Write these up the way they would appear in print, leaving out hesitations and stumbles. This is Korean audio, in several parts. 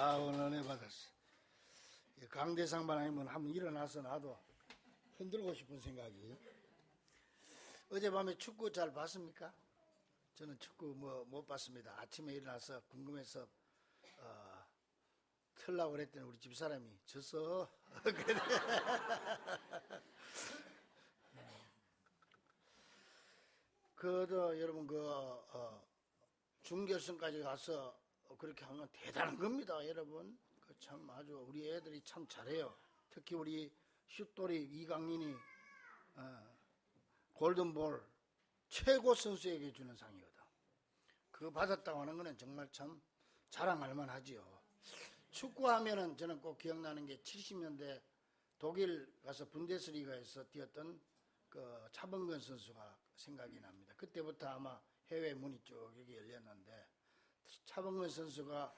오늘 은혜 받았어. 강대상만 아니면 한번 일어나서 나도 흔들고 싶은 생각이. 어젯밤에 축구 잘 봤습니까? 저는 축구 못 봤습니다. 아침에 일어나서 궁금해서 틀라고 그랬더니 우리 집사람이 졌어. 여러분 중결승까지 가서 그렇게 하면 대단한 겁니다, 여러분. 참 아주 우리 애들이 참 잘해요. 특히 우리 슛돌이 이강인이 골든볼 최고 선수에게 주는 상이거든. 그거 받았다고 하는 거는 정말 참 자랑할 만하지요. 축구하면은 저는 꼭 기억나는 게 70년대 독일 가서 분데스리가에서 뛰었던 그 차범근 선수가 생각이 납니다. 그때부터 아마 해외 문이 쭉 여기 열렸는데, 차범근 선수가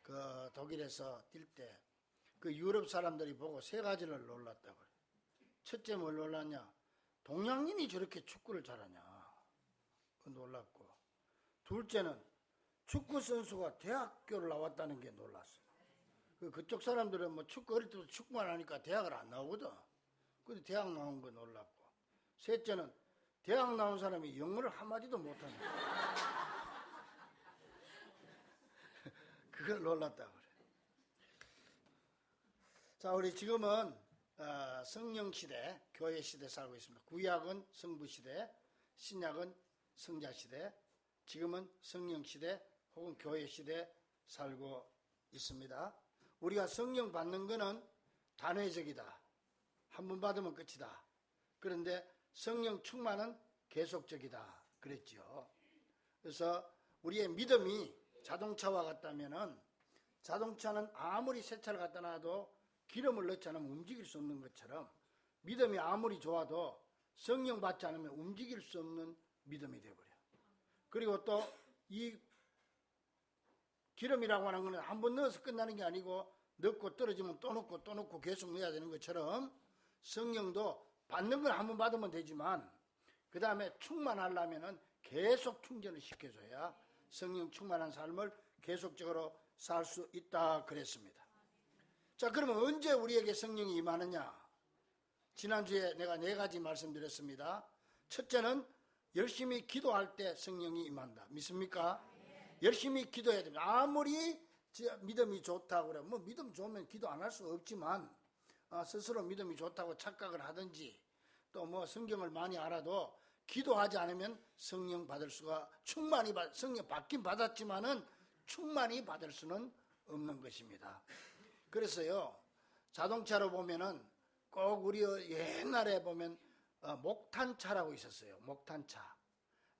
그 독일에서 뛸 때 그 유럽 사람들이 보고 세 가지를 놀랐다고요. 첫째 뭘 놀랐냐? 동양인이 저렇게 축구를 잘하냐? 그 놀랐고, 둘째는 축구 선수가 대학교를 나왔다는 게 놀랐어요. 그쪽 사람들은 뭐 축구 어릴 때부터 축구만 하니까 대학을 안 나오거든. 근데 대학 나온 거 놀랐고, 셋째는 대학 나온 사람이 영어를 한마디도 못하는 거야. 그걸 놀랐다고 그래. 자, 우리 지금은 성령 시대, 교회 시대 살고 있습니다. 구약은 성부 시대, 신약은 성자 시대, 지금은 성령 시대 혹은 교회 시대 살고 있습니다. 우리가 성령 받는 거는 단회적이다. 한 번 받으면 끝이다. 그런데 성령 충만은 계속적이다. 그랬죠. 그래서 우리의 믿음이 자동차와 같다면은, 자동차는 아무리 세차를 갖다 놔도 기름을 넣지 않으면 움직일 수 없는 것처럼, 믿음이 아무리 좋아도 성령 받지 않으면 움직일 수 없는 믿음이 되어버려. 그리고 또 이 기름이라고 하는 것은 한 번 넣어서 끝나는 게 아니고, 넣고 떨어지면 또 넣고 또 넣고 계속 넣어야 되는 것처럼, 성령도 받는 건 한 번 받으면 되지만 그 다음에 충만하려면은 계속 충전을 시켜줘야 성령 충만한 삶을 계속적으로 살 수 있다 그랬습니다. 자, 그러면 언제 우리에게 성령이 임하느냐? 지난주에 내가 4가지 말씀드렸습니다. 첫째는 열심히 기도할 때 성령이 임한다. 믿습니까? 열심히 기도해야 됩니다. 아무리 믿음이 좋다고 그래, 뭐 믿음 좋으면 기도 안 할 수 없지만, 스스로 믿음이 좋다고 착각을 하든지 또 뭐 성경을 많이 알아도 기도하지 않으면 성령 받을 수가, 성령 받긴 받았지만은 충만히 받을 수는 없는 것입니다. 그래서요, 자동차로 보면은 꼭 우리 옛날에 보면 목탄차라고 있었어요. 목탄차.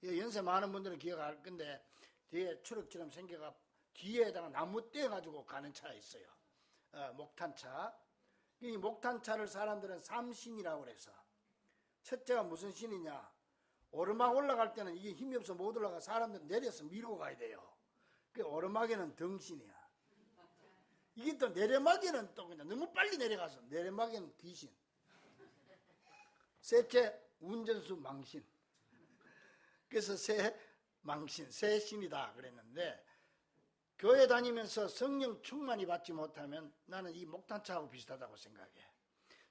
연세 많은 분들은 기억할 건데, 뒤에 추럭처럼 생겨가 뒤에다가 나무 떼가지고 가는 차가 있어요. 목탄차. 이 목탄차를 사람들은 삼신이라고 그래서, 첫째가 무슨 신이냐? 오르막 올라갈 때는 이게 힘이 없어 못 올라가, 사람들 내려서 밀고 가야 돼요. 그 오르막에는 덩신이야. 이게 또 내려막에는 또 그냥 너무 빨리 내려가서 내려막에는 귀신. 셋째, 운전수 망신. 그래서 새 망신, 새 신이다 그랬는데, 교회 다니면서 성령 충만히 받지 못하면 나는 이 목탄차하고 비슷하다고 생각해.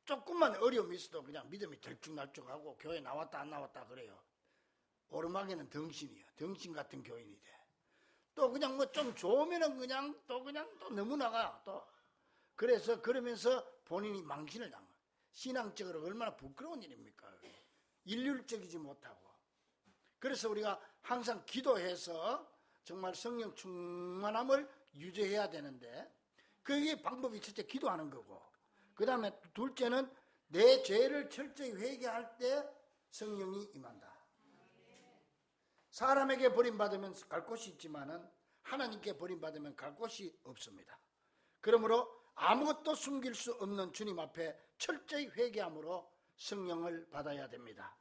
조금만 어려움이 있어도 그냥 믿음이 들쭉날쭉하고 교회 나왔다 안 나왔다 그래요. 오르막에는 덩신이야. 덩신 같은 교인이 돼. 또 그냥 뭐 좀 좋으면은 그냥 또 너무 나가 또. 그래서 그러면서 본인이 망신을 당해. 신앙적으로 얼마나 부끄러운 일입니까? 일률적이지 못하고. 그래서 우리가 항상 기도해서 정말 성령 충만함을 유지해야 되는데, 그게 방법이 첫째 기도하는 거고, 그 다음에 둘째는 내 죄를 철저히 회개할 때 성령이 임한다. 사람에게 버림받으면 갈 곳이 있지만은 하나님께 버림받으면 갈 곳이 없습니다. 그러므로 아무것도 숨길 수 없는 주님 앞에 철저히 회개함으로 성령을 받아야 됩니다.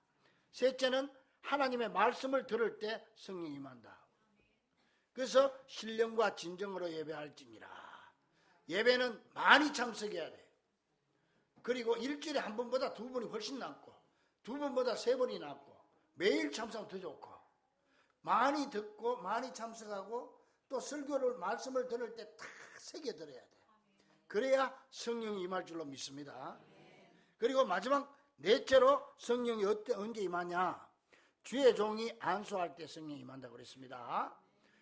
셋째는 하나님의 말씀을 들을 때 성령이 임한다. 그래서 신령과 진정으로 예배할지니라. 예배는 많이 참석해야 돼. 그리고 일주일에 한 번보다 2번이 훨씬 낫고, 2번보다 3번이 낫고, 매일 참석하면 더 좋고, 많이 듣고 많이 참석하고, 또 설교를 말씀을 들을 때 다 새겨들어야 돼. 그래야 성령이 임할 줄로 믿습니다. 그리고 마지막 넷째로 성령이 언제 임하냐? 주의 종이 안수할 때 성령이 임한다고 그랬습니다.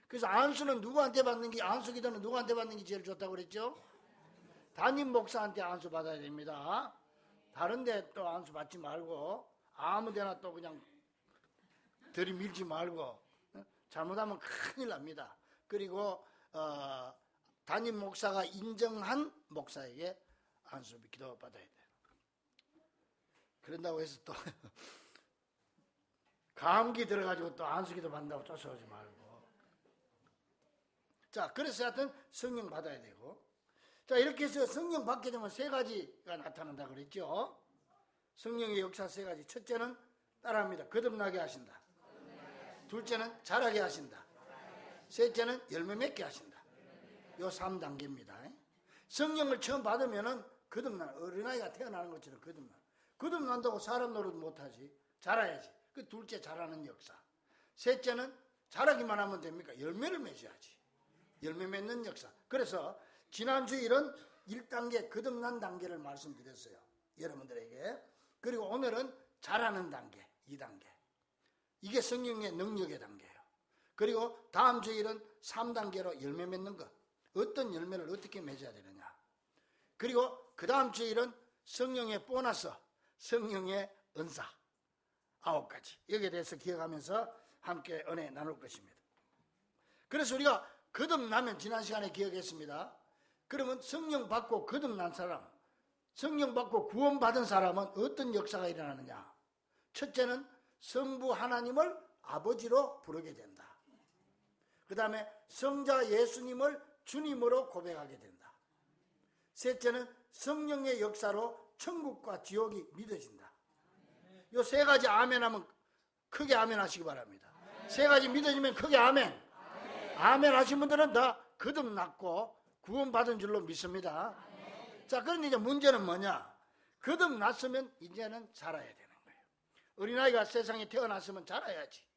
그래서 안수는 누구한테 받는 게, 안수 기도는 누구한테 받는 게 제일 좋다고 그랬죠? 담임 목사한테 안수 받아야 됩니다. 다른 데 또 안수 받지 말고 아무 데나 또 그냥 들이밀지 말고, 잘못하면 큰일 납니다. 그리고 담임 목사가 인정한 목사에게 안수 기도 받아야 돼요. 그런다고 해서 또 감기 들어가지고 또 안수 기도 받는다고 쫓아오지 말고. 자, 그래서 하여튼 성령 받아야 되고. 자, 이렇게 해서 성령 받게 되면 세 가지가 나타난다 그랬죠. 성령의 역사 세 가지. 첫째는 따라합니다. 거듭나게 하신다. 둘째는 자라게 하신다. 셋째는 열매 맺게 하신다. 요 3단계입니다. 성령을 처음 받으면은 어린아이가 태어나는 것처럼 거듭난다고 사람 노릇 못하지. 자라야지. 그 둘째 자라는 역사. 셋째는 자라기만 하면 됩니까? 열매를 맺어야지. 열매 맺는 역사. 그래서 지난 주일은 1단계 거듭난 단계를 말씀드렸어요. 여러분들에게. 그리고 오늘은 자라는 단계, 2단계. 이게 성령의 능력의 단계예요. 그리고 다음 주일은 3단계로 열매 맺는 것. 어떤 열매를 어떻게 맺어야 되느냐. 그리고 그 다음 주일은 성령의 보너스, 성령의 은사. 9가지. 여기에 대해서 기억하면서 함께 은혜 나눌 것입니다. 그래서 우리가 거듭나면 지난 시간에 기억했습니다. 그러면 성령 받고 거듭난 사람, 성령 받고 구원받은 사람은 어떤 역사가 일어나느냐. 첫째는 성부 하나님을 아버지로 부르게 된다. 그 다음에 성자 예수님을 주님으로 고백하게 된다. 셋째는 성령의 역사로 천국과 지옥이 믿어진다. 이 세 가지 아멘 하면 크게 아멘 하시기 바랍니다. 세 가지 믿어지면 크게 아멘. 아멘 하신 분들은 다 거듭났고 구원받은 줄로 믿습니다. 자, 그런데 이제 문제는 뭐냐? 거듭났으면 이제는 자라야 되는 거예요. 어린아이가 세상에 태어났으면 자라야지.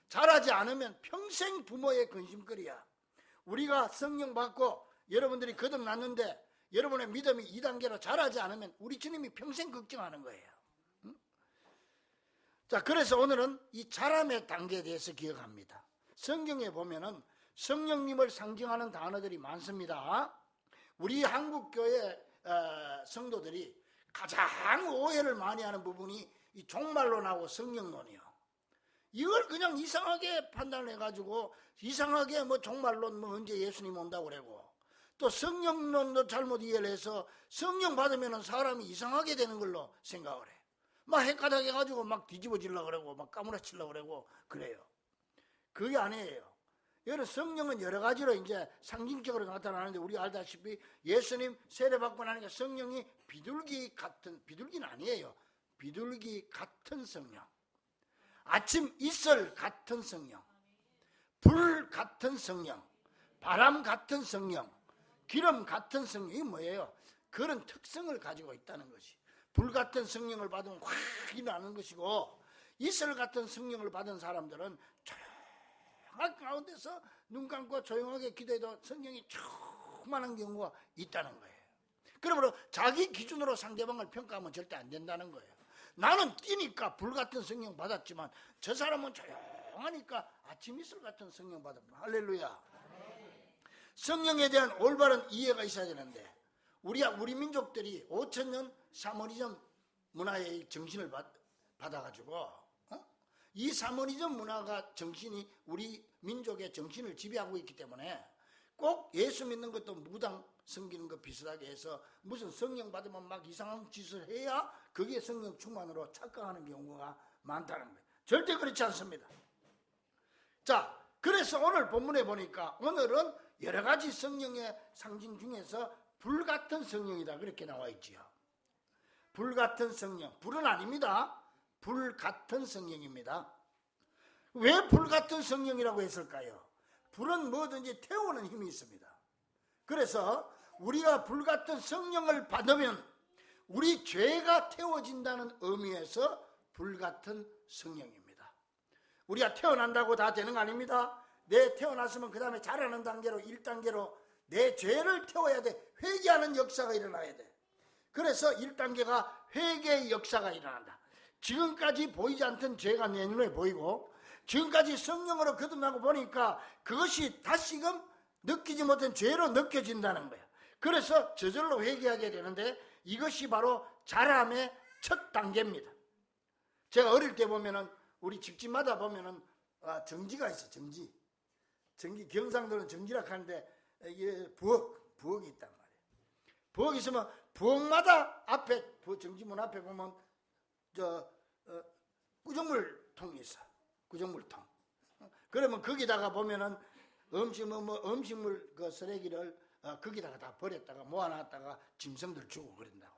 자라지 않으면 평생 부모의 근심거리야. 우리가 성령 받고 여러분들이 거듭났는데 여러분의 믿음이 2단계로 자라지 않으면 우리 주님이 평생 걱정하는 거예요. 응? 자, 그래서 오늘은 이 자람의 단계에 대해서 기억합니다. 성경에 보면은 성령님을 상징하는 단어들이 많습니다. 우리 한국교회 성도들이 가장 오해를 많이 하는 부분이 이 종말론하고 성령론이요. 이걸 그냥 이상하게 판단해가지고 이상하게 뭐 종말론 뭐 언제 예수님 온다고 그러고 또 성령론도 잘못 이해를 해서 성령 받으면 사람이 이상하게 되는 걸로 생각을 해. 막 헷가닥 해가지고 막 뒤집어지려고 그러고 막 까무라치려고 그러고 그래요. 그게 아니에요. 여러 성령은 여러 가지로 이제 상징적으로 나타나는데 우리 알다시피 예수님 세례받고 나니까 성령이 비둘기는 아니에요. 비둘기 같은 성령. 아침 이슬 같은 성령. 불 같은 성령. 바람 같은 성령. 기름 같은 성령이 뭐예요? 그런 특성을 가지고 있다는 것이. 불 같은 성령을 받으면 확 일어나는 것이고 이슬 같은 성령을 받은 사람들은 조용한 가운데서 눈 감고 조용하게 기도해도 성령이 충만한 경우가 있다는 거예요. 그러므로 자기 기준으로 상대방을 평가하면 절대 안 된다는 거예요. 나는 뛰니까 불 같은 성령 받았지만 저 사람은 조용하니까 아침 이슬 같은 성령 받았다. 할렐루야. 성령에 대한 올바른 이해가 있어야 되는데 우리 민족들이 5,000년 샤머니즘 문화의 정신을 받아가지고 이 샤머니즘 문화가 정신이 우리 민족의 정신을 지배하고 있기 때문에 꼭 예수 믿는 것도 무당 섬기는 것 비슷하게 해서 무슨 성령 받으면 막 이상한 짓을 해야 그게 성령 충만으로 착각하는 경우가 많다는 거예요. 절대 그렇지 않습니다. 자, 그래서 오늘 본문에 보니까 오늘은 여러 가지 성령의 상징 중에서 불 같은 성령이다 그렇게 나와 있지요. 불 같은 성령. 불은 아닙니다. 불 같은 성령입니다. 왜 불 같은 성령이라고 했을까요? 불은 뭐든지 태우는 힘이 있습니다. 그래서 우리가 불 같은 성령을 받으면 우리 죄가 태워진다는 의미에서 불 같은 성령입니다. 우리가 태어난다고 다 되는 거 아닙니다. 내 태어났으면 그 다음에 자라는 단계로 1단계로 내 죄를 태워야 돼. 회개하는 역사가 일어나야 돼. 그래서 1단계가 회개의 역사가 일어난다. 지금까지 보이지 않던 죄가 내 눈에 보이고 지금까지 성령으로 거듭나고 보니까 그것이 다시금 느끼지 못한 죄로 느껴진다는 거야. 그래서 저절로 회개하게 되는데 이것이 바로 자람의 첫 단계입니다. 제가 어릴 때 보면은 우리 집집마다 보면은 정지가 있어. 정지 경상도는 정지라 하는데 이게 부엌이 있단 말이에요. 부엌이 있으면 부엌마다 앞에 정지문 앞에 보면 구정물통이 있어. 구정물통. 그러면 거기다가 보면은 음식물 그 쓰레기를 거기다가 다 버렸다가 모아놨다가 짐승들 주고 그런다고.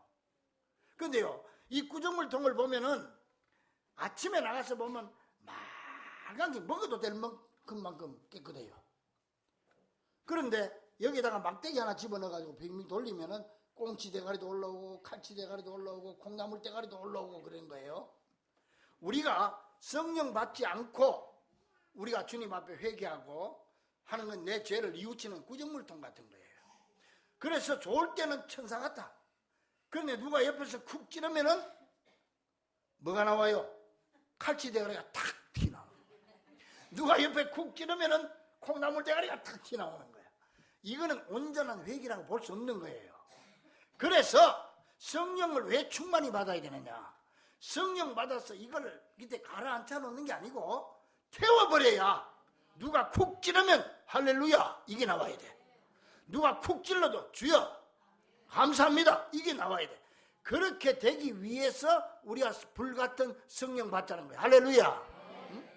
근데요, 이 구정물통을 보면은 아침에 나가서 보면 말간 게 먹어도 될 만큼 깨끗해요. 그런데 여기다가 막대기 하나 집어넣어가지고 빙빙 돌리면은 꽁치 대가리도 올라오고 칼치 대가리도 올라오고 콩나물 대가리도 올라오고 그런 거예요. 우리가 성령 받지 않고 우리가 주님 앞에 회개하고 하는 건 내 죄를 뉘우치는 구정물통 같은 거예요. 그래서 좋을 때는 천사 같아. 그런데 누가 옆에서 쿡 찌르면은 뭐가 나와요? 칼치 대가리가 탁 튀나와요. 누가 옆에 쿡 찌르면은 콩나물 대가리가 탁 튀나오는 거야. 이거는 온전한 회개라고 볼 수 없는 거예요. 그래서 성령을 왜 충만히 받아야 되느냐? 성령 받아서 이걸 밑에 가라앉혀 놓는 게 아니고 태워버려야 누가 쿡 찌르면 할렐루야 이게 나와야 돼. 누가 쿡 찔러도 주여 감사합니다 이게 나와야 돼. 그렇게 되기 위해서 우리가 불같은 성령 받자는 거야. 할렐루야. 응?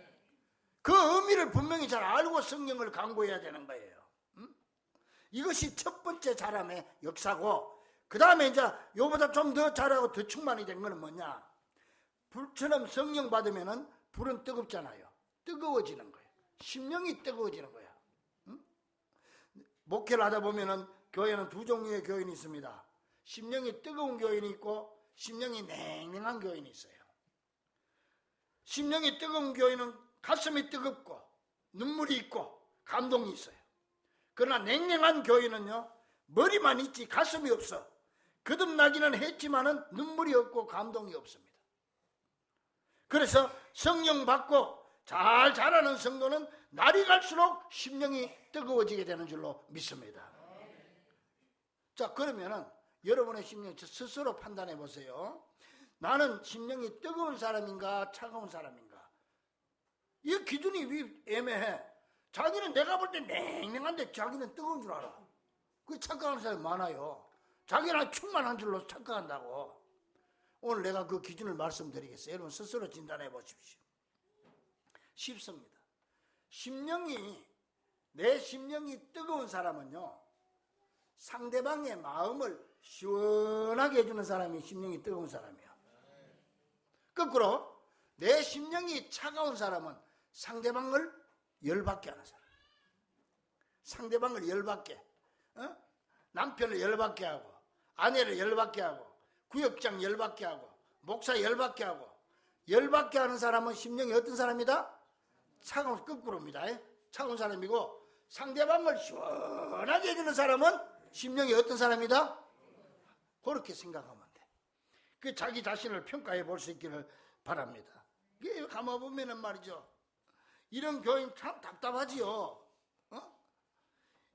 그 의미를 분명히 잘 알고 성령을 강구해야 되는 거예요. 응? 이것이 첫 번째 자람의 역사고, 그 다음에 이제 요보다 좀 더 잘하고 더 충만이 된 거는 뭐냐? 불처럼 성령 받으면은 불은 뜨겁잖아요. 뜨거워지는 거예요. 심령이 뜨거워지는 거야. 응? 목회를 하다 보면은 교회는 두 종류의 교인이 있습니다. 심령이 뜨거운 교인이 있고 심령이 냉랭한 교인이 있어요. 심령이 뜨거운 교인은 가슴이 뜨겁고 눈물이 있고 감동이 있어요. 그러나 냉랭한 교인은요, 머리만 있지 가슴이 없어. 거듭나기는 했지만은 눈물이 없고 감동이 없습니다. 그래서 성령 받고 잘 자라는 성도는 날이 갈수록 심령이 뜨거워지게 되는 줄로 믿습니다. 자, 그러면은 여러분의 심령 스스로 판단해 보세요. 나는 심령이 뜨거운 사람인가 차가운 사람인가? 이 기준이 애매해. 자기는 내가 볼 때 냉랭한데 자기는 뜨거운 줄 알아. 그 착각하는 사람이 많아요. 자기는 충만한 줄로 착각한다고. 오늘 내가 그 기준을 말씀드리겠어요. 여러분 스스로 진단해 보십시오. 쉽습니다. 내 심령이 뜨거운 사람은요, 상대방의 마음을 시원하게 해주는 사람이 심령이 뜨거운 사람이에요. 거꾸로 내 심령이 차가운 사람은 상대방을 열받게 하는 사람. 상대방을 열받게, 남편을 열받게 하고, 아내를 열받게 하고, 구역장 열받게 하고, 목사 열받게 하고, 열받게 하는 사람은 심령이 어떤 사람이다? 차가운, 거꾸로입니다. 차가운 사람이고, 상대방을 시원하게 해주는 사람은 심령이 어떤 사람이다? 그렇게 생각하면 돼. 그 자기 자신을 평가해 볼 수 있기를 바랍니다. 이게 가만 보면은 말이죠, 이런 교인 참 답답하지요.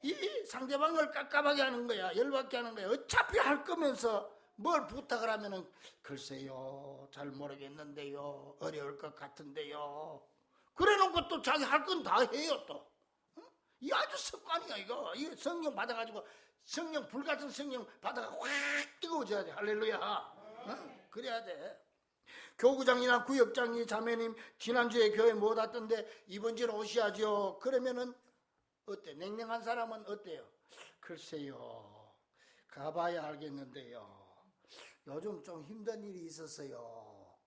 이 상대방을 깝깝하게 하는 거야, 열받게 하는 거야. 어차피 할 거면서 뭘 부탁을 하면은 글쎄요, 잘 모르겠는데요, 어려울 것 같은데요. 그래놓고 또 자기 할 건 다 해요 또. 이 아주 습관이야 이거. 이 성령 받아가지고 성령 불같은 성령 받아가 확 뜨거워져야 돼. 할렐루야. 그래야 돼. 교구장이나 구역장이 자매님 지난주에 교회 못 왔던데 이번 주는 오셔야죠. 그러면은 어때? 냉랭한 사람은 어때요? 글쎄요, 가봐야 알겠는데요, 요즘 좀 힘든 일이 있었어요.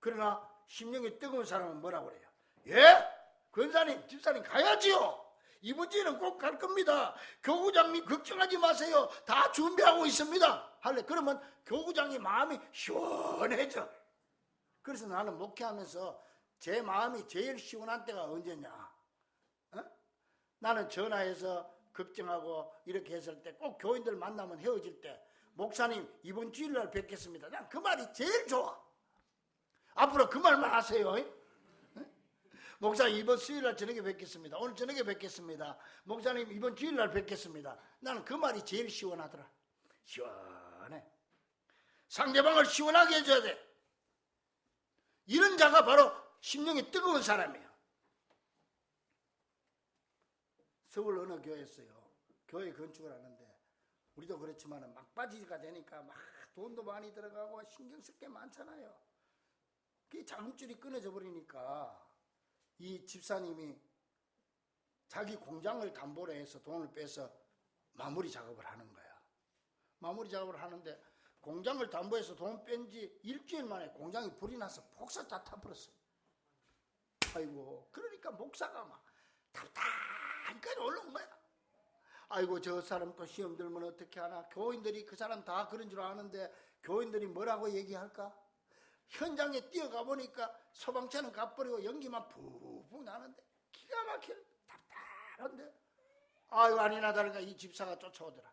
그러나 심령이 뜨거운 사람은 뭐라고 그래요? 예? 권사님, 집사님 가야지요. 이번 주에는 꼭 갈 겁니다. 교구장님 걱정하지 마세요. 다 준비하고 있습니다. 할래. 그러면 교구장이 마음이 시원해져. 그래서 나는 목회하면서 제 마음이 제일 시원한 때가 언제냐? 나는 전화해서 걱정하고 이렇게 했을 때 꼭 교인들 만나면 헤어질 때 목사님 이번 주일날 뵙겠습니다. 난 그 말이 제일 좋아. 앞으로 그 말만 하세요. 목사님 이번 수요일날 저녁에 뵙겠습니다. 오늘 저녁에 뵙겠습니다. 목사님 이번 주일날 뵙겠습니다. 나는 그 말이 제일 시원하더라. 시원해. 상대방을 시원하게 해줘야 돼. 이런 자가 바로 심령이 뜨거운 사람이에요. 서울 어느 교회였어요. 교회 건축을 하는데 우리도 그렇지만 막바지가 되니까 막 돈도 많이 들어가고 신경 쓸 게 많잖아요. 그게 자금줄이 끊어져 버리니까 이 집사님이 자기 공장을 담보로 해서 돈을 빼서 마무리 작업을 하는 거야. 마무리 작업을 하는데 공장을 담보해서 돈 뺀 지 일주일 만에 공장이 불이 나서 폭삭 다 타버렸어요. 아이고, 그러니까 목사가 막 답답하게 올라온 거야. 아이고, 저 사람 또 시험 들면 어떻게 하나. 교인들이 그 사람 다 그런 줄 아는데 교인들이 뭐라고 얘기할까? 현장에 뛰어가 보니까 소방차는 가버리고 연기만 푹푹 나는데 기가 막혀 답답한데, 아이고, 아니나 다를까 이 집사가 쫓아오더라.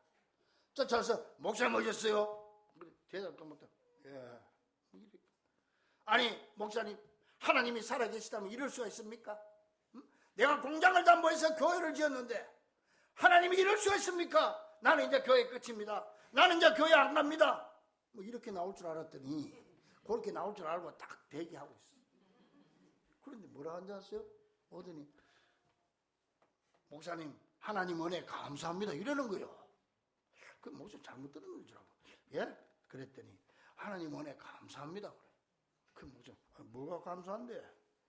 쫓아와서 목사님 오셨어요? 대답도 못하고, 예. 아니 목사님, 하나님이 살아계시다면 이럴 수가 있습니까? 응? 내가 공장을 담보해서 교회를 지었는데 하나님이 이럴 수가 있습니까? 나는 이제 교회 끝입니다. 나는 이제 교회 안 갑니다. 뭐 이렇게 나올 줄 알았더니 그렇게 나올 줄 알고 딱 대기하고 있어. 그런데 뭐라 한지 아세요? 오더니 목사님, 하나님 은혜 감사합니다 이러는 거예요. 그 목사님 잘못 들은 줄 알고, 예? 그랬더니 하나님 은혜 감사합니다 그래. 그 목사님, 뭐가 감사한데?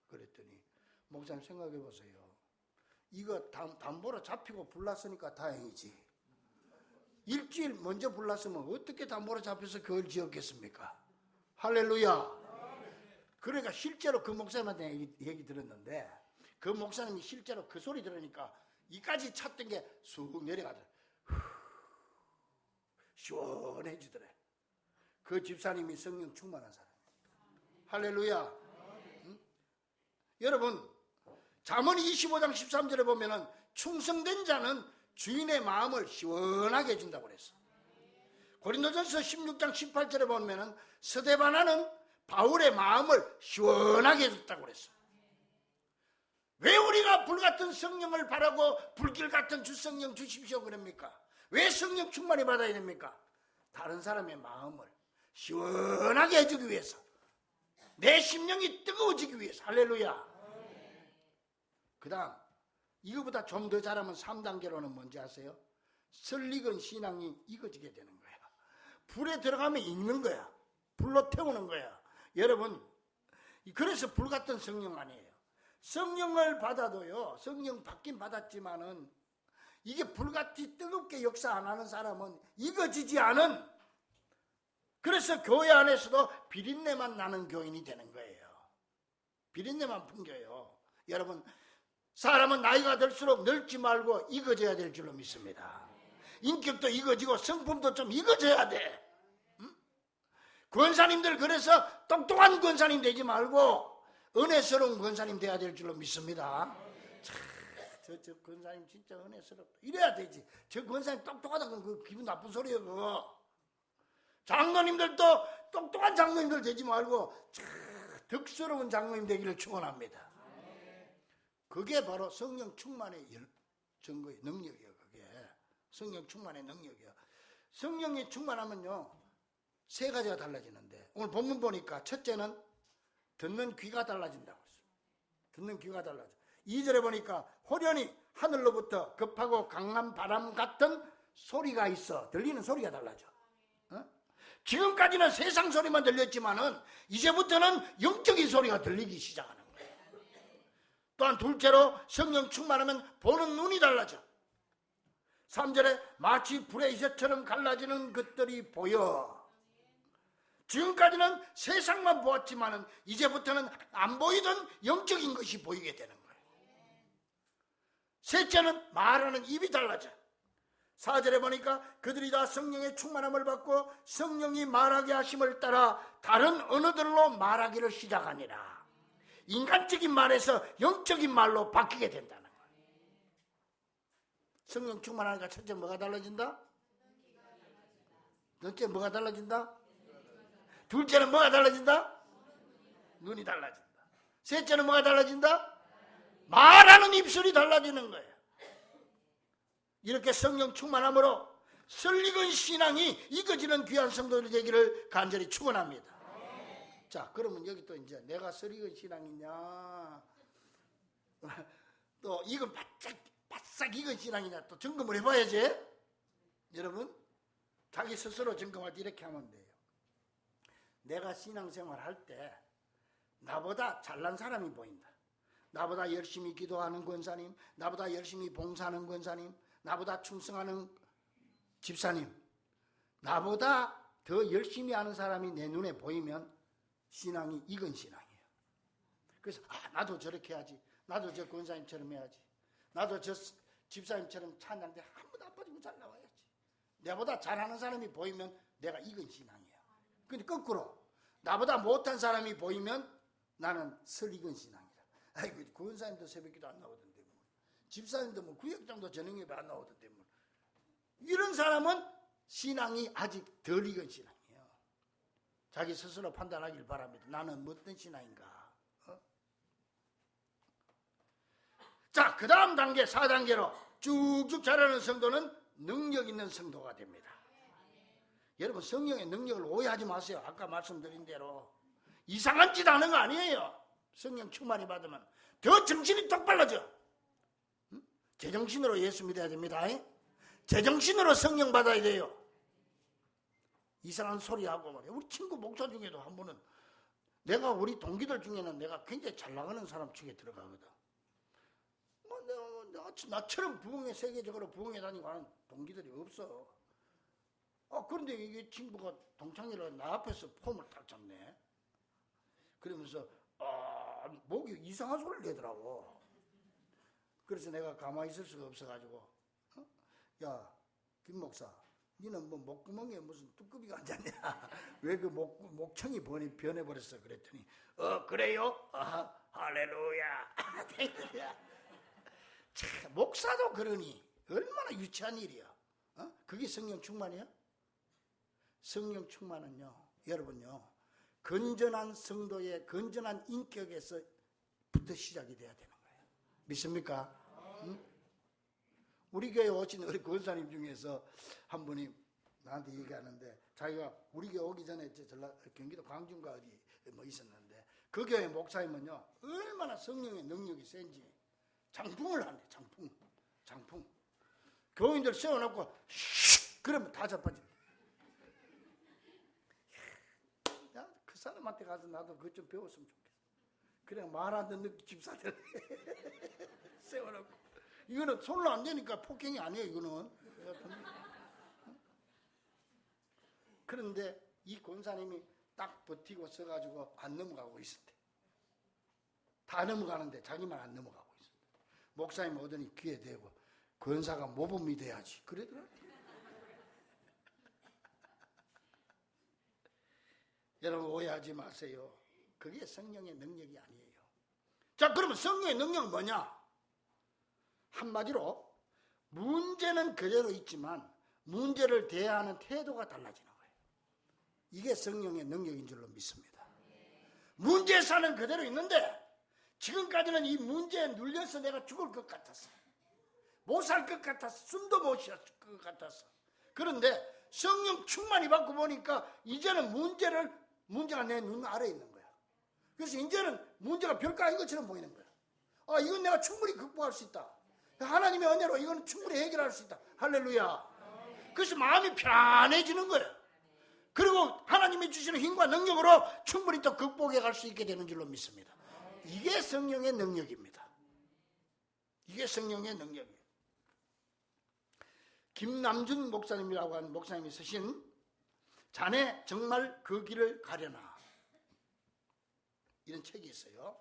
그랬더니 목사님 생각해 보세요. 이거 담보로 잡히고 불났으니까 다행이지. 일주일 먼저 불났으면 어떻게 담보로 잡혀서 그걸 지었겠습니까? 할렐루야. 그러니까 실제로 그 목사님한테 얘기 들었는데 그 목사님이 실제로 그 소리 들으니까 이까지 찼던 게 쑥 내려가더라. 시원해지더래. 그 집사님이 성령 충만한 사람이에요. 할렐루야. 응? 여러분, 잠언 25장 13절에 보면은 충성된 자는 주인의 마음을 시원하게 해준다고 그랬어. 고린도전서 16장 18절에 보면은 스데바나는 바울의 마음을 시원하게 해줬다고 그랬어. 왜 우리가 불같은 성령을 바라고 불길 같은 주 성령 주십시오 그럽니까? 왜 성령 충만히 받아야 됩니까? 다른 사람의 마음을 시원하게 해주기 위해서, 내 심령이 뜨거워지기 위해서. 할렐루야. 그 다음 이거보다 좀 더 잘하면 3단계로는 뭔지 아세요? 설익은 신앙이 익어지게 되는 거야. 불에 들어가면 익는 거야. 불로 태우는 거야. 여러분, 그래서 불같은 성령 아니에요. 성령을 받아도요, 성령 받긴 받았지만은 이게 불같이 뜨겁게 역사 안 하는 사람은 익어지지 않은, 그래서 교회 안에서도 비린내만 나는 교인이 되는 거예요. 비린내만 풍겨요. 여러분, 사람은 나이가 들수록 늙지 말고 익어져야 될 줄로 믿습니다. 인격도 익어지고 성품도 좀 익어져야 돼. 응? 권사님들 그래서 똑똑한 권사님 되지 말고 은혜스러운 권사님 돼야 될 줄로 믿습니다. 저 권사님 진짜 은혜스럽다 이래야 되지. 저 권사님 똑똑하다 그건 그 기분 나쁜 소리예요. 그거. 장로님들도 똑똑한 장로님들 되지 말고 덕스러운 장로님 되기를 축원합니다. 그게 바로 성령 충만의 증거의 능력이에요. 그게 성령 충만의 능력이에요. 성령이 충만하면요, 세 가지가 달라지는데 오늘 본문 보니까 첫째는 듣는 귀가 달라진다고 했어요. 듣는 귀가 달라져. 2절에 보니까 호련히 하늘로부터 급하고 강한 바람 같은 소리가 있어. 들리는 소리가 달라져. 어? 지금까지는 세상 소리만 들렸지만은 이제부터는 영적인 소리가 들리기 시작하는 거예요. 또한 둘째로 성령 충만하면 보는 눈이 달라져. 3절에 마치 불의 이슬처럼 갈라지는 것들이 보여. 지금까지는 세상만 보았지만은 이제부터는 안 보이던 영적인 것이 보이게 되는 거예요. 셋째는 말하는 입이 달라져. 4절에 보니까 그들이 다 성령의 충만함을 받고 성령이 말하게 하심을 따라 다른 언어들로 말하기를 시작하니라. 인간적인 말에서 영적인 말로 바뀌게 된다는 거예요. 성령 충만하니까 첫째 뭐가 달라진다? 둘째 뭐가 달라진다? 둘째는 뭐가 달라진다? 눈이 달라진다. 셋째는 뭐가 달라진다? 말하는 입술이 달라지는 거예요. 이렇게 성령 충만함으로 설익은 신앙이 익어지는 귀한 성도들이 되기를 간절히 축원합니다. 자, 그러면 여기 또 이제 내가 설익은 신앙이냐, 또 이건 바싹 익은 신앙이냐 또 점검을 해봐야지. 여러분, 자기 스스로 점검할 때 이렇게 하면 돼요. 내가 신앙생활 할 때 나보다 잘난 사람이 보인다. 나보다 열심히 기도하는 권사님, 나보다 열심히 봉사하는 권사님, 나보다 충성하는 집사님, 나보다 더 열심히 하는 사람이 내 눈에 보이면 신앙이 익은 신앙이에요. 그래서 나도 저렇게 해야지, 나도 저 권사님처럼 해야지, 나도 저 집사님처럼 찬양대 한 번도 안 빠지고 잘 나와야지. 내보다 잘하는 사람이 보이면 내가 익은 신앙이에요. 근데 거꾸로 나보다 못한 사람이 보이면 나는 설익은 신앙이다. 아이고, 권사님도 새벽기도 안 나오던데 뭐, 집사님도 뭐 구역장도 저녁예배 안 나오던데 뭐, 이런 사람은 신앙이 아직 덜 익은 신앙이에요. 자기 스스로 판단하길 바랍니다. 나는 어떤 신앙인가. 자, 그 다음 단계 4단계로 쭉쭉 자라는 성도는 능력 있는 성도가 됩니다. 여러분, 성령의 능력을 오해하지 마세요. 아까 말씀드린 대로 이상한 짓 하는 거 아니에요. 성령 충만히 받으면 더 정신이 똑바라져. 제정신으로 예수 믿어야 됩니다. 제정신으로 성령 받아야 돼요. 이상한 소리 하고 말이에요. 우리 친구 목사 중에도 한 분은, 내가 우리 동기들 중에는 내가 굉장히 잘 나가는 사람 축에 들어가거든. 나처럼 부흥에, 세계적으로 부흥에 다니고 하는 동기들이 없어. 그런데 이게 친구가 동창이라 나 앞에서 폼을 딱 잡네. 그러면서 목이 이상한 소리를 내더라고. 그래서 내가 가만히 있을 수가 없어가지고, 야, 김 목사, 니는 뭐 목구멍에 무슨 뚜껑이가 앉았냐? 왜 그 목청이 변해버렸어? 그랬더니, 그래요? 할렐루야. 참, 목사도 그러니 얼마나 유치한 일이야. 그게 성령 충만이야? 성령 충만은요, 여러분요, 건전한 성도의 건전한 인격에서부터 시작이 돼야 되는 거예요. 믿습니까? 응? 우리 교회 오신 우리 권사님 중에서 한 분이 나한테 얘기하는데, 자기가 우리 교회 오기 전에 경기도 광주인가 어디 뭐 있었는데, 그 교회 목사님은요, 얼마나 성령의 능력이 센지 장풍을 한대. 장풍. 교인들 세워놓고 슉 그러면 다 자빠져. 야, 그 사람한테 가서 나도 그것 좀 배웠으면 좋겠어. 그냥 말 안 듣는 집사들 세워놓고. 이거는 손로 안 되니까 폭행이 아니에요. 이거는. 그런데 이 권사님이 딱 버티고 서가지고 안 넘어가고 있었대. 다 넘어가는데 자기만 안 넘어가고 있었대. 목사님 오더니 귀에 대고, 권사가 모범이 돼야지 그러더라. 여러분, 오해하지 마세요. 그게 성령의 능력이 아니에요. 자, 그러면 성령의 능력은 뭐냐? 한마디로 문제는 그대로 있지만 문제를 대하는 태도가 달라지는 거예요. 이게 성령의 능력인 줄로 믿습니다. 문제 사는 그대로 있는데, 지금까지는 이 문제에 눌려서 내가 죽을 것 같았어. 못 살 것 같았어. 숨도 못 쉴 것 같았어. 그런데 성령 충만히 받고 보니까 이제는 문제가 내 눈 아래에 있는 거야. 그래서 이제는 문제가 별거 아닌 것처럼 보이는 거야. 이건 내가 충분히 극복할 수 있다. 하나님의 은혜로 이건 충분히 해결할 수 있다. 할렐루야. 그래서 마음이 편안해지는 거예요. 그리고 하나님이 주시는 힘과 능력으로 충분히 또 극복해 갈 수 있게 되는 줄로 믿습니다. 이게 성령의 능력입니다. 이게 성령의 능력이에요. 김남준 목사님이라고 하는 목사님이 쓰신 자네 정말 그 길을 가려나, 이런 책이 있어요.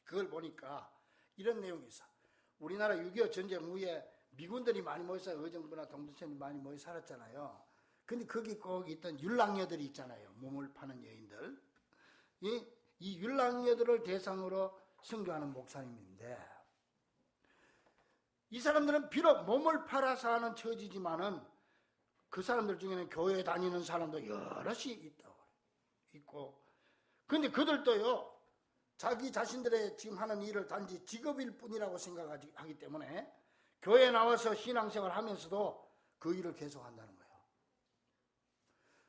그걸 보니까 이런 내용이 있어. 우리나라 6.25 전쟁 후에 미군들이 많이 모여서 의정부나 동두천이 많이 모여 살았잖아요. 근데 거기 꼭 있던 율랑녀들이 있잖아요. 몸을 파는 여인들. 이 율랑녀들을 대상으로 선교하는 목사님인데, 이 사람들은 비록 몸을 팔아서 하는 처지지만은 그 사람들 중에는 교회 다니는 사람도 여럿이 있고, 근데 그들도요 자기 자신들의 지금 하는 일을 단지 직업일 뿐이라고 생각하기 때문에 교회에 나와서 신앙생활 하면서도 그 일을 계속한다는 거예요.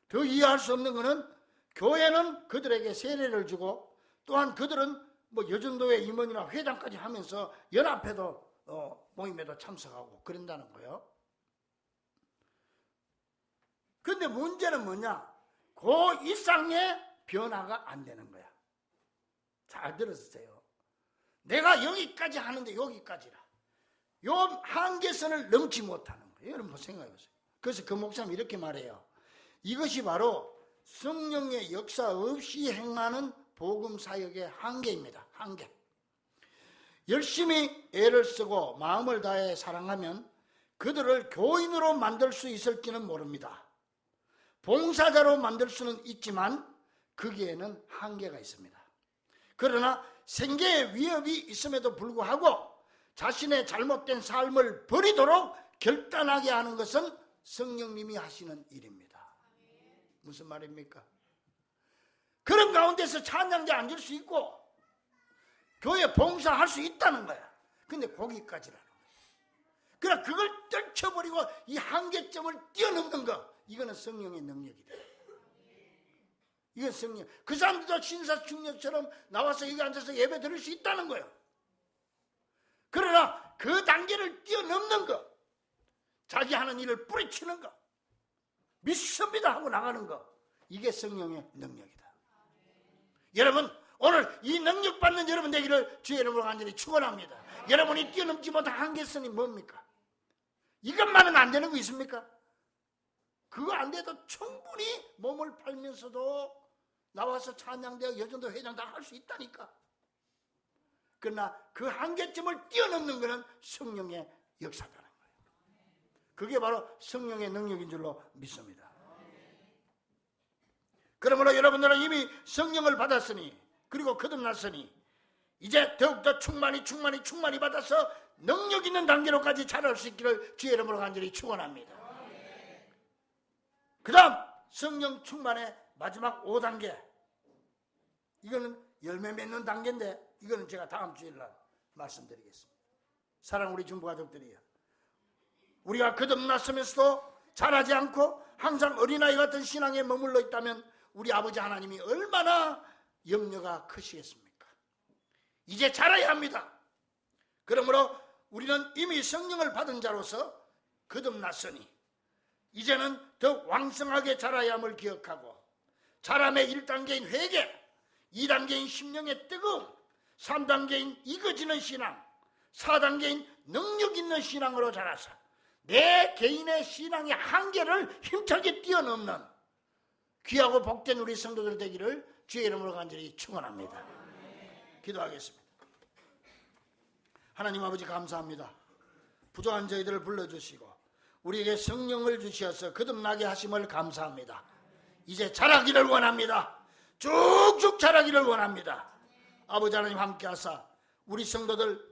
더 이해할 수 없는 것은 교회는 그들에게 세례를 주고, 또한 그들은 뭐 여전도회 임원이나 회장까지 하면서 연합회도 모임에도 참석하고 그런다는 거예요. 그런데 문제는 뭐냐? 그 이상의 변화가 안 되는 거야. 잘 들으세요. 내가 여기까지 하는데 여기까지라. 요 한계선을 넘지 못하는 거예요. 여러분 생각해 보세요. 그래서 그 목사님 이렇게 말해요. 이것이 바로 성령의 역사 없이 행하는 복음 사역의 한계입니다. 한계. 열심히 애를 쓰고 마음을 다해 사랑하면 그들을 교인으로 만들 수 있을지는 모릅니다. 봉사자로 만들 수는 있지만 거기에는 한계가 있습니다. 그러나 생계의 위협이 있음에도 불구하고 자신의 잘못된 삶을 버리도록 결단하게 하는 것은 성령님이 하시는 일입니다. 무슨 말입니까? 그런 가운데서 찬양대 앉을 수 있고 교회 봉사할 수 있다는 거야. 근데 거기까지라는 거야. 그러나 그걸 떨쳐버리고 이 한계점을 뛰어넘는 거, 이거는 성령의 능력이다. 이건 성령. 그 사람들도 신사충녀처럼 나와서 여기 앉아서 예배 드릴 수 있다는 거예요. 그러나 그 단계를 뛰어넘는 거, 자기 하는 일을 뿌리치는 거, 믿습니다 하고 나가는 거, 이게 성령의 능력이다. 여러분, 오늘 이 능력 받는 여러분 되기를 주의 이름으로 간절히 축원합니다. 여러분이 뛰어넘지 못한 한계선이 뭡니까? 이것만은 안 되는 거 있습니까? 그거 안 돼도 충분히 몸을 팔면서도 나와서 찬양대학 여전도 회장 다 할 수 있다니까. 그러나 그 한계점을 뛰어넘는 것은 성령의 역사다는 거예요. 그게 바로 성령의 능력인 줄로 믿습니다. 그러므로 여러분들은 이미 성령을 받았으니, 그리고 거듭났으니 이제 더욱더 충만히 받아서 능력 있는 단계로까지 자랄 수 있기를 주의 이름으로 간절히 축원합니다. 그 다음 성령 충만의 마지막 5단계, 이거는 열매 맺는 단계인데 이거는 제가 다음 주일날 말씀드리겠습니다. 사랑하는 우리 중부가족들이요, 우리가 거듭났으면서도 자라지 않고 항상 어린아이 같은 신앙에 머물러 있다면 우리 아버지 하나님이 얼마나 염려가 크시겠습니까? 이제 자라야 합니다. 그러므로 우리는 이미 성령을 받은 자로서 거듭났으니 이제는 더 왕성하게 자라야 함을 기억하고, 자람의 1단계인 회개, 2단계인 심령의 뜨거움, 3단계인 익어지는 신앙, 4단계인 능력 있는 신앙으로 자라서 내 개인의 신앙의 한계를 힘차게 뛰어넘는 귀하고 복된 우리 성도들 되기를 주의 이름으로 간절히 축원합니다. 기도하겠습니다. 하나님 아버지 감사합니다. 부족한 저희들을 불러주시고 우리에게 성령을 주시어서 거듭나게 하심을 감사합니다. 이제 자라기를 원합니다. 쭉쭉 자라기를 원합니다. 아버지 하나님 함께하사 우리 성도들